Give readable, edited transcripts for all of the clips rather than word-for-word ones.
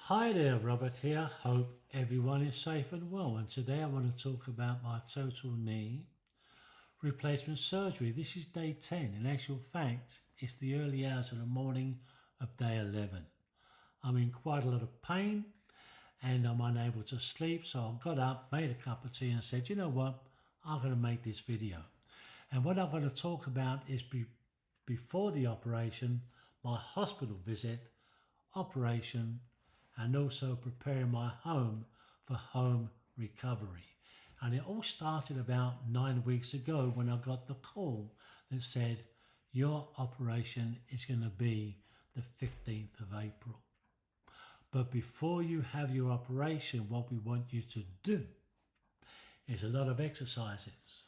Hi there, Robert here. Hope everyone is safe and well. And today I want to talk about my total knee replacement surgery. This is day 10. In actual fact, it's the early hours of the morning of day 11. I'm in quite a lot of pain and I'm unable to sleep. So I got up, made a cup of tea and said, you know what, I'm going to make this video. And what I'm going to talk about is before the operation, my hospital visit, operation, and also preparing my home for home recovery. And it all started about 9 weeks ago when I got the call that said, your operation is going to be the 15th of April. But before you have your operation, what we want you to do is a lot of exercises.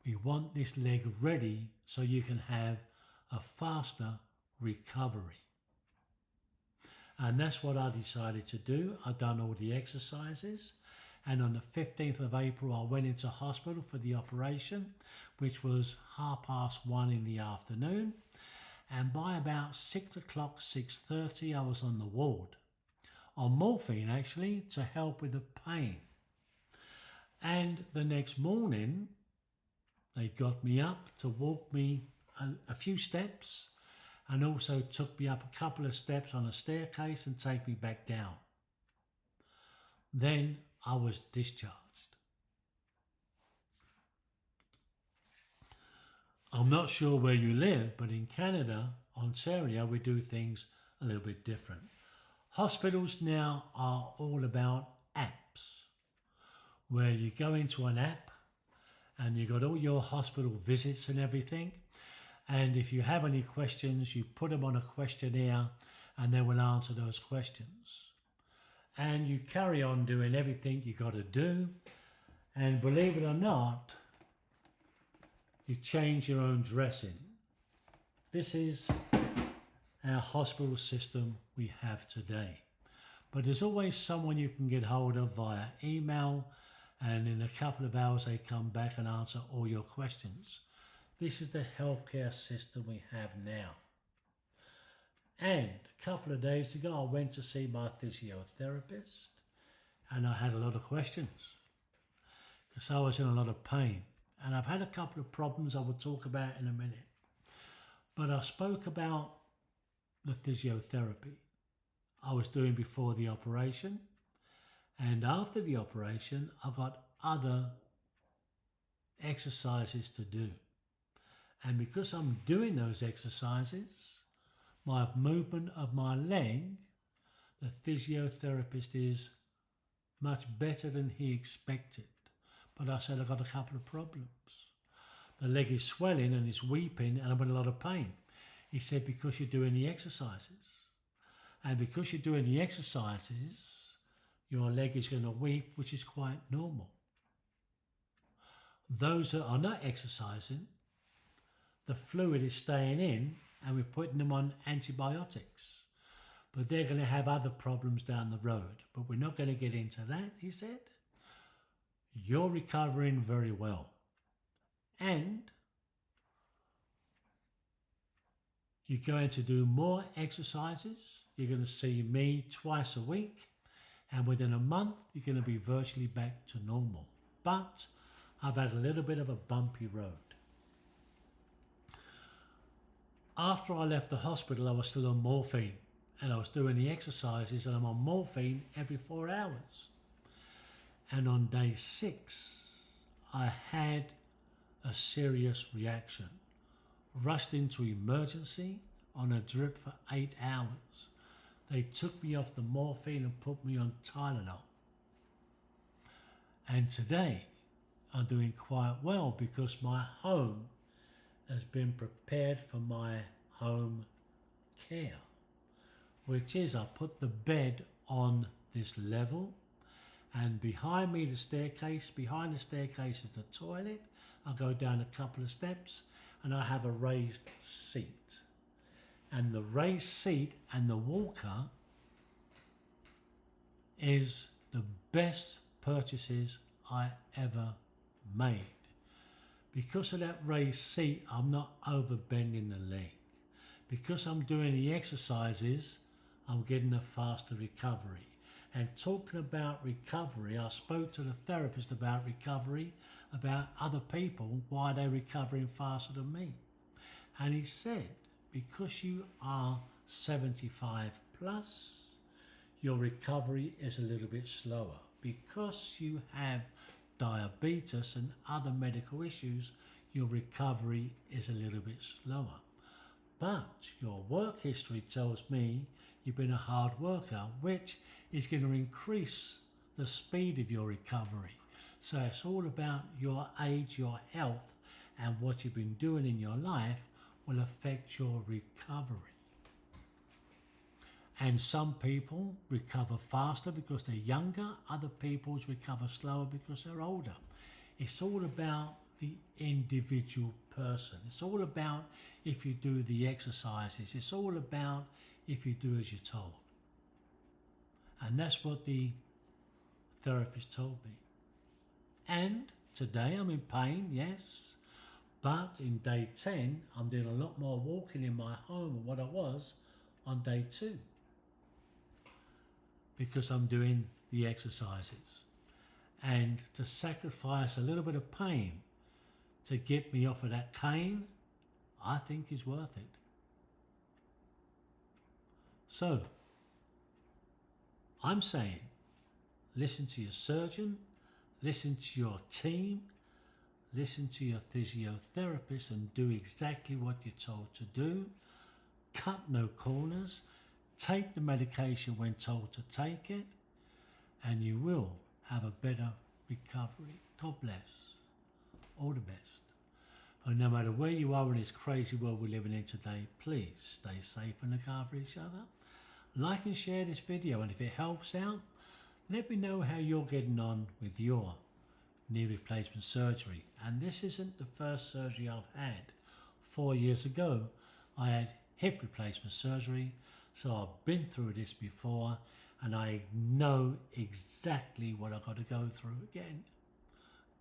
We want this leg ready so you can have a faster recovery. And that's what I decided to do. I've done all the exercises. And on the 15th of April, I went into hospital for the operation, which was 1:30 in the afternoon. And by about 6 o'clock, 6:30, I was on the ward. On morphine, actually, to help with the pain. And the next morning, they got me up to walk me a few steps, and also took me up a couple of steps on a staircase and take me back down. Then I was discharged. I'm not sure where you live, but in Canada, Ontario, we do things a little bit different. Hospitals now are all about apps, where you go into an app and you got all your hospital visits and everything. And if you have any questions, you put them on a questionnaire and they will answer those questions. And you carry on doing everything you got to do. And believe it or not, you change your own dressing. This is our hospital system we have today. But there's always someone you can get hold of via email, and in a couple of hours they come back and answer all your questions. This is the healthcare system we have now. And a couple of days ago, I went to see my physiotherapist and I had a lot of questions because I was in a lot of pain. And I've had a couple of problems I will talk about in a minute. But I spoke about the physiotherapy I was doing before the operation. And after the operation, I got other exercises to do. And because I'm doing those exercises, my movement of my leg, the physiotherapist is much better than he expected. But I said, I've got a couple of problems. The leg is swelling and it's weeping and I'm in a lot of pain. He said, because you're doing the exercises. And because you're doing the exercises, your leg is going to weep, which is quite normal. Those that are not exercising, the fluid is staying in and we're putting them on antibiotics. But they're going to have other problems down the road. But we're not going to get into that, he said. You're recovering very well. And you're going to do more exercises. You're going to see me twice a week. And within a month, you're going to be virtually back to normal. But I've had a little bit of a bumpy road. After I left the hospital, I was still on morphine and I was doing the exercises and I'm on morphine every 4 hours. And on day 6, I had a serious reaction. Rushed into emergency on a drip for 8 hours. They took me off the morphine and put me on Tylenol. And today, I'm doing quite well because my home has been prepared for my home care, which is I put the bed on this level and behind me the staircase, behind the staircase is the toilet. I go down a couple of steps and I have a raised seat. And the raised seat and the walker is the best purchases I ever made. Because of that raised seat, I'm not over bending the leg. Because I'm doing the exercises, I'm getting a faster recovery. And talking about recovery, I spoke to the therapist about recovery, about other people, why they're recovering faster than me. And he said, because you are 75 plus, your recovery is a little bit slower. Because you have diabetes and other medical issues, your recovery is a little bit slower. But your work history tells me you've been a hard worker, which is going to increase the speed of your recovery. So it's all about your age, your health, and what you've been doing in your life will affect your recovery. And some people recover faster because they're younger, other people recover slower because they're older. It's all about the individual person. It's all about if you do the exercises. It's all about if you do as you're told. And that's what the therapist told me. And today I'm in pain, yes, but in day 10, I'm doing a lot more walking in my home than what I was on day 2. Because I'm doing the exercises. And to sacrifice a little bit of pain to get me off of that cane, I think is worth it. So, I'm saying, listen to your surgeon, listen to your team, listen to your physiotherapist and do exactly what you're told to do. Cut no corners. Take the medication when told to take it, and you will have a better recovery. God bless. All the best. And no matter where you are in this crazy world we're living in today, please stay safe and look after each other. Like and share this video, and if it helps out, let me know how you're getting on with your knee replacement surgery. And this isn't the first surgery I've had. 4 years ago, I had hip replacement surgery. So I've been through this before and I know exactly what I've got to go through again.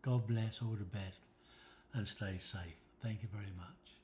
God bless, all the best, and stay safe. Thank you very much.